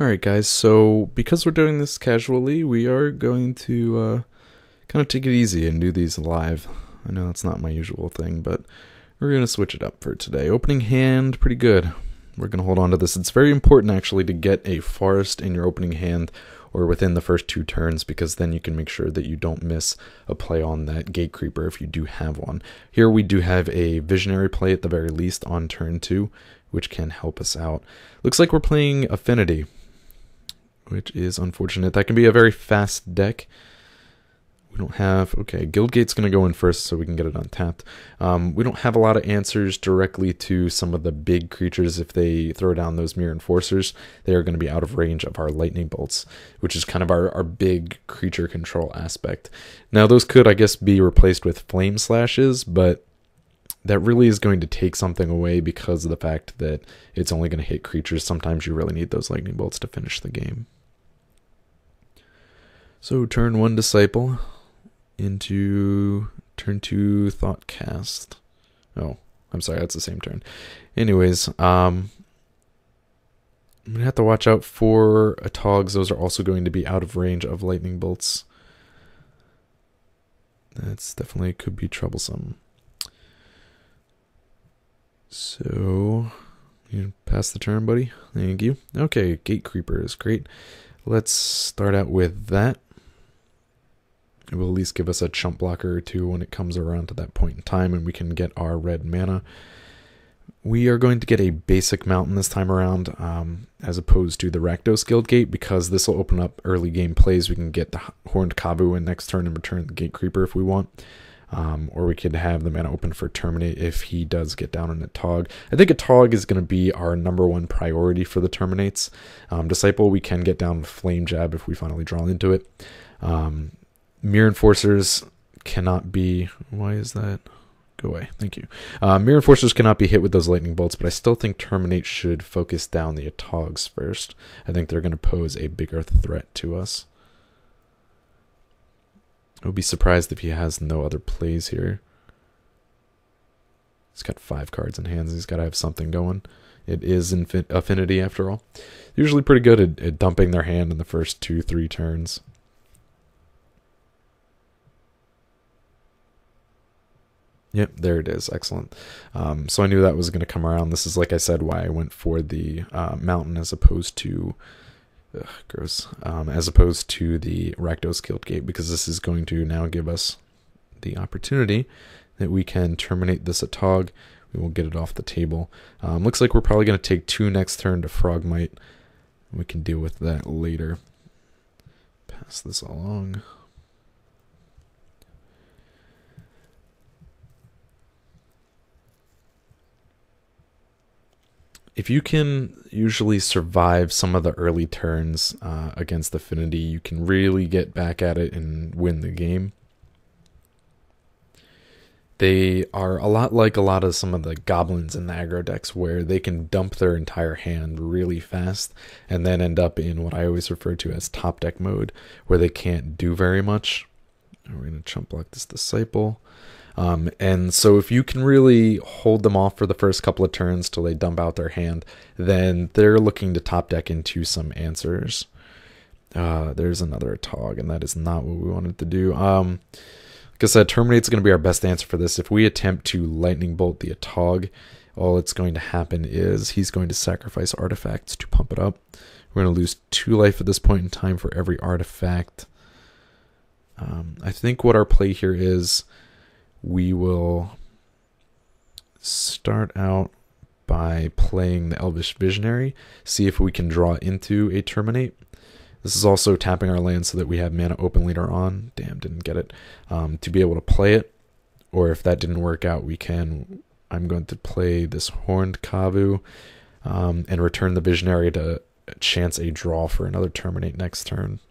Alright guys, so because we're doing this casually, we are going to kind of take it easy and do these live. I know that's not my usual thing, but we're going to switch it up for today. Opening hand, pretty good. We're going to hold on to this. It's very important actually to get a forest in your opening hand or within the first 2 turns, because then you can make sure that you don't miss a play on that gate creeper if you do have one. Here we do have a visionary play at the very least on turn 2, which can help us out. Looks like we're playing Affinity, which is unfortunate. That can be a very fast deck. We don't have... Okay, Guildgate's going to go in first so we can get it untapped. We don't have a lot of answers directly to some of the big creatures. If they throw down those Mirror Enforcers, they are going to be out of range of our Lightning Bolts, which is kind of our big creature control aspect. Now, those could, I guess, be replaced with Flame Slashes, but that really is going to take something away because of the fact that it's only going to hit creatures. Sometimes you really need those Lightning Bolts to finish the game. So turn 1 Disciple into turn 2 Thoughtcast. Oh, I'm sorry, that's the same turn. Anyways, I'm going to have to watch out for Atogs. Those are also going to be out of range of Lightning Bolts. That's definitely could be troublesome. So, you pass the turn, buddy. Thank you. Okay, Gate Creeper is great. Let's start out with that. It will at least give us a chump blocker or 2 when it comes around to that point in time, and we can get our red mana. We are going to get a basic mountain this time around, as opposed to the Rakdos Guildgate, because this will open up early game plays. We can get the Horned Kavu in next turn and return the Gate Creeper if we want. Or we could have the mana open for Terminate if he does get down on a Tog. I think a Tog is going to be our #1 priority for the Terminates. Disciple, we can get down with Flame Jab if we finally draw into it. Mirror Enforcers cannot be... Why is that? Go away. Thank you. Mirror Enforcers cannot be hit with those Lightning Bolts, but I still think Terminate should focus down the Atogs first. I think they're going to pose a bigger threat to us. I would be surprised if he has no other plays here. He's got 5 cards in hands. He's got to have something going. It is Affinity after all. Usually pretty good at dumping their hand in the first 2-3 turns. Yep, there it is. Excellent. So I knew that was going to come around. This is, like I said, why I went for the mountain as opposed to... gross. As opposed to the Rakdos Guildgate, because this is going to now give us the opportunity that we can terminate this Atog. We will get it off the table. Looks like we're probably going to take 2 next turn to Frogmite. We can deal with that later. Pass this along. If you can usually survive some of the early turns against Affinity, you can really get back at it and win the game. They are a lot like a lot of some of the goblins in the aggro decks, where they can dump their entire hand really fast and then end up in what I always refer to as top deck mode, where they can't do very much. We're going to chump block this Disciple. And so if you can really hold them off for the first couple of turns till they dump out their hand, then they're looking to top deck into some answers. There's another Tog, and that is not what we wanted to do. Like I said, Terminate's going to be our best answer for this. If we attempt to Lightning Bolt the Tog, all that's going to happen is he's going to sacrifice artifacts to pump it up. We're going to lose 2 life at this point in time for every artifact. I think what our play here is... We will start out by playing the Elvish Visionary, see if we can draw into a Terminate. This is also tapping our land so that we have mana open later on. Damn, didn't get it. To be able to play it, or if that didn't work out, we can... I'm going to play this Horned Kavu and return the Visionary to chance a draw for another Terminate next turn.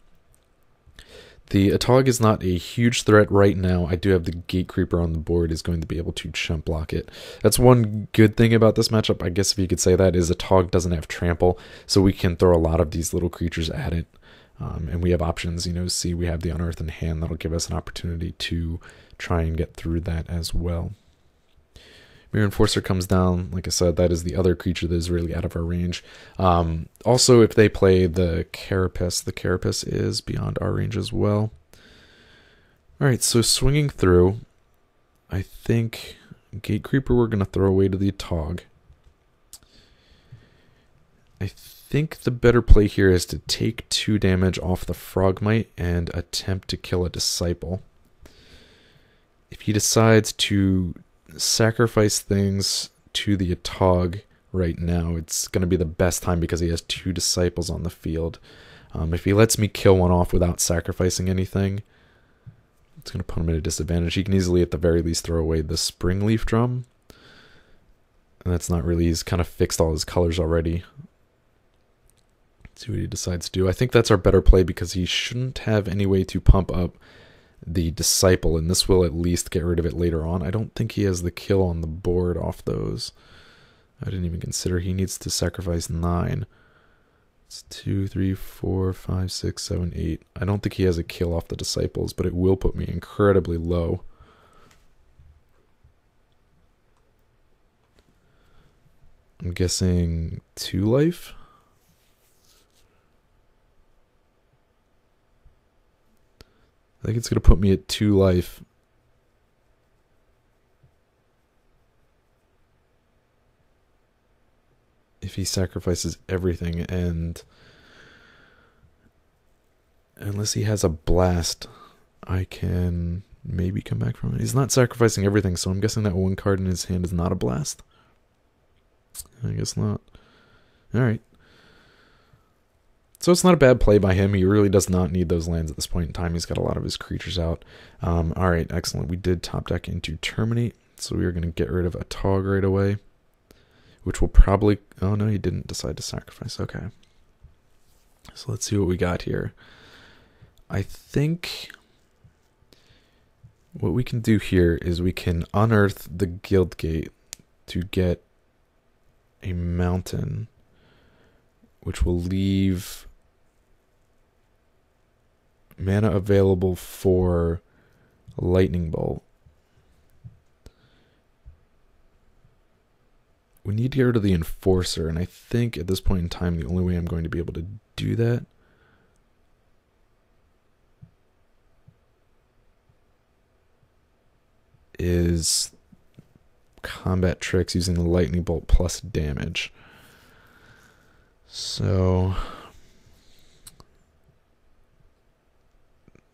The Atog is not a huge threat right now. I do have the Gate Creeper on the board, is going to be able to chump block it. That's one good thing about this matchup, I guess if you could say that, is Atog doesn't have trample, so we can throw a lot of these little creatures at it. And we have options, you know, see we have the Unearth in hand. That'll give us an opportunity to try and get through that as well. Mirror Enforcer comes down. Like I said, that is the other creature that is really out of our range. Also, if they play the Carapace is beyond our range as well. Alright, so swinging through, I think Gate Creeper we're going to throw away to the Tog. I think the better play here is to take 2 damage off the Frogmite and attempt to kill a Disciple. If he decides to sacrifice things to the Tog right now, it's going to be the best time because he has 2 Disciples on the field. If he lets me kill one off without sacrificing anything, it's going to put him at a disadvantage. He can easily, at the very least, throw away the Spring Leaf Drum. And that's not really, he's kind of fixed all his colors already. Let's see what he decides to do. I think that's our better play because he shouldn't have any way to pump up the Disciple, and this will at least get rid of it later on. I don't think he has the kill on the board off those. I didn't even consider he needs to sacrifice 9. It's 2, 3, 4, 5, 6, 7, 8. I don't think he has a kill off the Disciples, but it will put me incredibly low. I'm guessing 2 life? I think it's going to put me at 2 life. If he sacrifices everything, and unless he has a blast, I can maybe come back from it. He's not sacrificing everything, so I'm guessing that 1 card in his hand is not a blast. I guess not. Alright. So it's not a bad play by him. He really does not need those lands at this point in time. He's got a lot of his creatures out. Alright, excellent. We did top deck into Terminate, so we are going to get rid of a Tog right away. Which will probably... Oh, no, he didn't decide to sacrifice. Okay. So let's see what we got here. I think what we can do here is we can unearth the Guild Gate to get a mountain, which will leave mana available for Lightning Bolt. We need to get rid of the Enforcer, and I think at this point in time the only way I'm going to be able to do that is combat tricks using the Lightning Bolt plus damage. So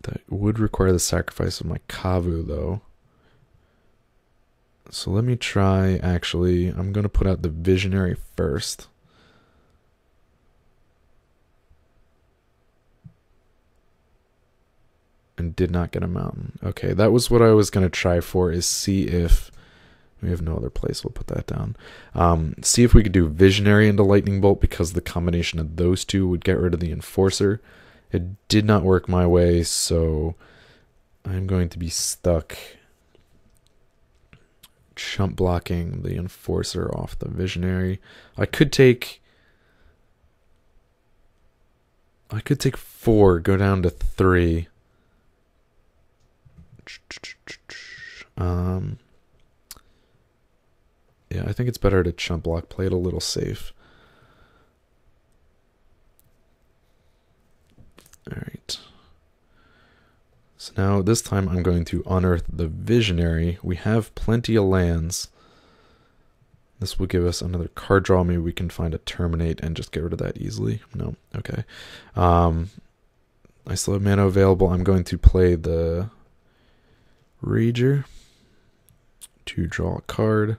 that would require the sacrifice of my Kavu, though. So let me try, actually, I'm going to put out the Visionary first. And did not get a mountain. Okay, that was what I was going to try for, is see if... We have no other place, we'll put that down. See if we could do Visionary into Lightning Bolt, because the combination of those two would get rid of the Enforcer. It did not work my way, so I'm going to be stuck chump blocking the Enforcer off the Visionary. I could take 4, go down to 3. Yeah, I think it's better to chump block, play it a little safe. Alright. So now this time I'm going to unearth the Visionary. We have plenty of lands. This will give us another card draw. Maybe we can find a Terminate and just get rid of that easily. No, okay. I still have mana available. I'm going to play the Rager to draw a card.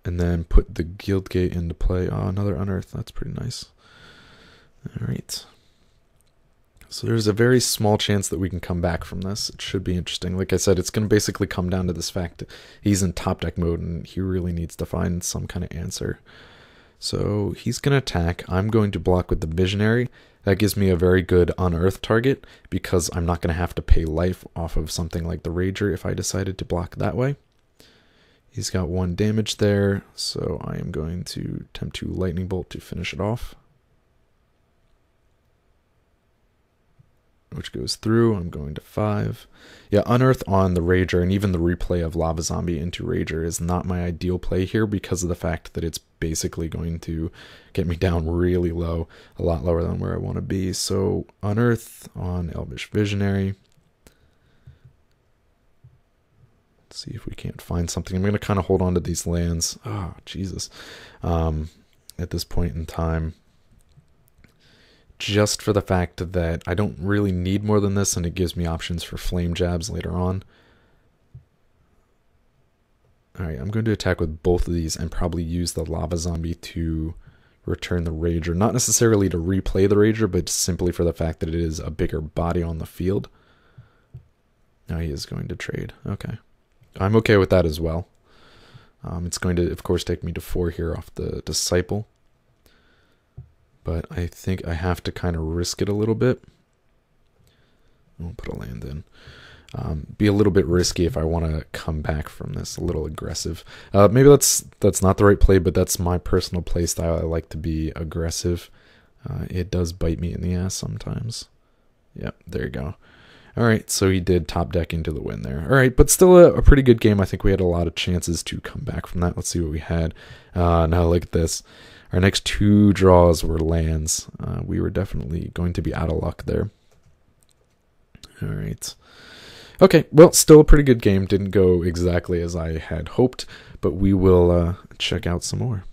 And then put the Guild Gate into play. Oh, another Unearth. That's pretty nice. Alright. So there's a very small chance that we can come back from this. It should be interesting. Like I said, it's going to basically come down to this fact that he's in top deck mode and he really needs to find some kind of answer. So he's going to attack. I'm going to block with the Visionary. That gives me a very good unearth target because I'm not going to have to pay life off of something like the Rager if I decided to block that way. He's got 1 damage there, so I am going to attempt to Lightning Bolt to finish it off. which goes through. I'm going to 5. Yeah, Unearth on the Rager and even the replay of Lava Zombie into Rager is not my ideal play here because of the fact that it's basically going to get me down really low, a lot lower than where I want to be. So Unearth on Elvish Visionary. Let's see if we can't find something. I'm going to kind of hold on to these lands. Oh, Jesus. At this point in time. Just for the fact that I don't really need more than this, and it gives me options for flame jabs later on. Alright, I'm going to attack with both of these and probably use the Lava Zombie to return the Rager. Not necessarily to replay the Rager, but simply for the fact that it is a bigger body on the field. Now he is going to trade. Okay. I'm okay with that as well. It's going to, of course, take me to 4 here off the Disciple. But I think I have to kind of risk it a little bit. I'll put a land in. Be a little bit risky if I want to come back from this, a little aggressive. Maybe that's not the right play, but that's my personal play style. I like to be aggressive. It does bite me in the ass sometimes. Yep, there you go. All right, so he did top deck into the win there. All right, but still a pretty good game. I think we had a lot of chances to come back from that. Let's see what we had. Now look at this. Our next 2 draws were lands. We were definitely going to be out of luck there. All right. Okay, well, still a pretty good game. Didn't go exactly as I had hoped, but we will check out some more.